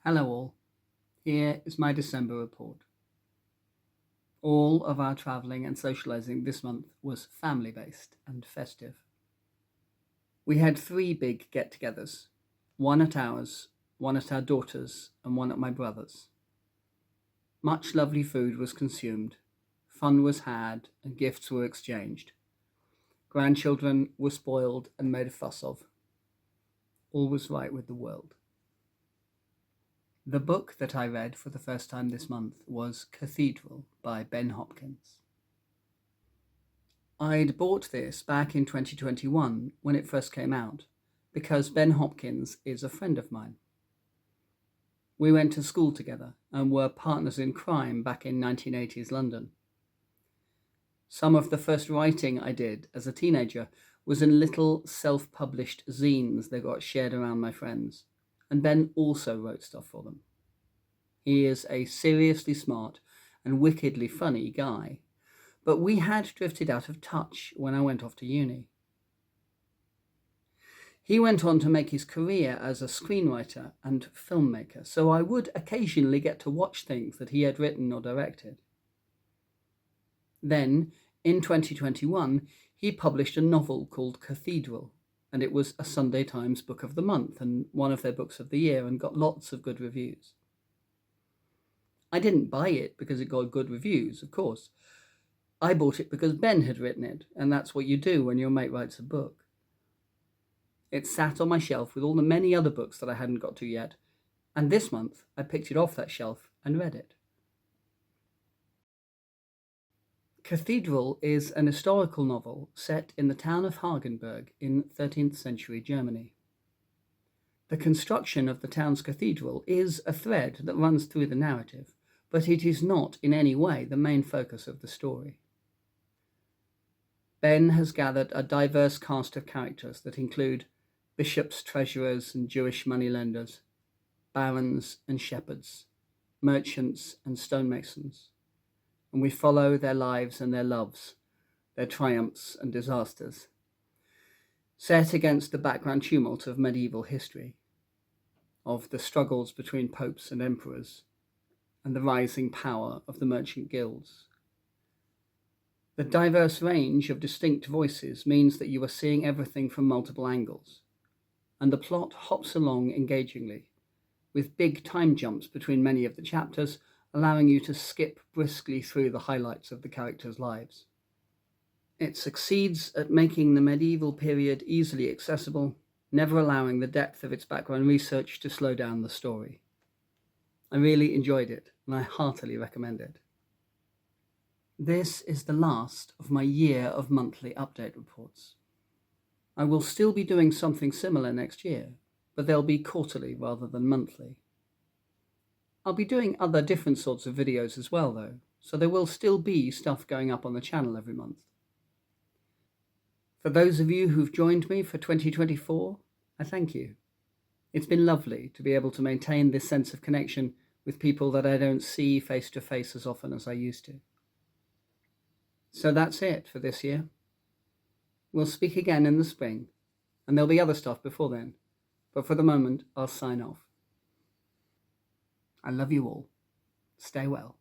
Hello all, here is my December report. All of our travelling and socialising this month was family-based and festive. We had 3 big get-togethers, one at ours, one at our daughter's, and one at my brother's. Much lovely food was consumed, fun was had, and gifts were exchanged. Grandchildren were spoiled and made a fuss of. All was right with the world. The book that I read for the first time this month was Cathedral by Ben Hopkins. I'd bought this back in 2021 when it first came out, because Ben Hopkins is a friend of mine. We went to school together and were partners in crime back in 1980s London. Some of the first writing I did as a teenager was in little self-published zines that got shared around my friends, and Ben also wrote stuff for them. He is a seriously smart and wickedly funny guy, but we had drifted out of touch when I went off to uni. He went on to make his career as a screenwriter and filmmaker, so I would occasionally get to watch things that he had written or directed. Then, in 2021, he published a novel called Cathedral, and it was a Sunday Times Book of the Month and one of their books of the year and got lots of good reviews. I didn't buy it because it got good reviews, of course. I bought it because Ben had written it, and that's what you do when your mate writes a book. It sat on my shelf with all the many other books that I hadn't got to yet, and this month I picked it off that shelf and read it. Cathedral is an historical novel set in the town of Hagenberg in 13th century Germany. The construction of the town's cathedral is a thread that runs through the narrative, but it is not in any way the main focus of the story. Ben has gathered a diverse cast of characters that include bishops, treasurers, and Jewish moneylenders, barons and shepherds, merchants and stonemasons, and we follow their lives and their loves, their triumphs and disasters, set against the background tumult of medieval history, of the struggles between popes and emperors, and the rising power of the merchant guilds. The diverse range of distinct voices means that you are seeing everything from multiple angles, and the plot hops along engagingly, with big time jumps between many of the chapters, allowing you to skip briskly through the highlights of the characters' lives. It succeeds at making the medieval period easily accessible, never allowing the depth of its background research to slow down the story. I really enjoyed it, and I heartily recommend it. This is the last of my year of monthly update reports. I will still be doing something similar next year, but they'll be quarterly rather than monthly. I'll be doing other different sorts of videos as well though, so there will still be stuff going up on the channel every month. For those of you who've joined me for 2024, I thank you. It's been lovely to be able to maintain this sense of connection with people that I don't see face to face as often as I used to. So that's it for this year. We'll speak again in the spring, and there'll be other stuff before then, but for the moment I'll sign off. I love you all. Stay well.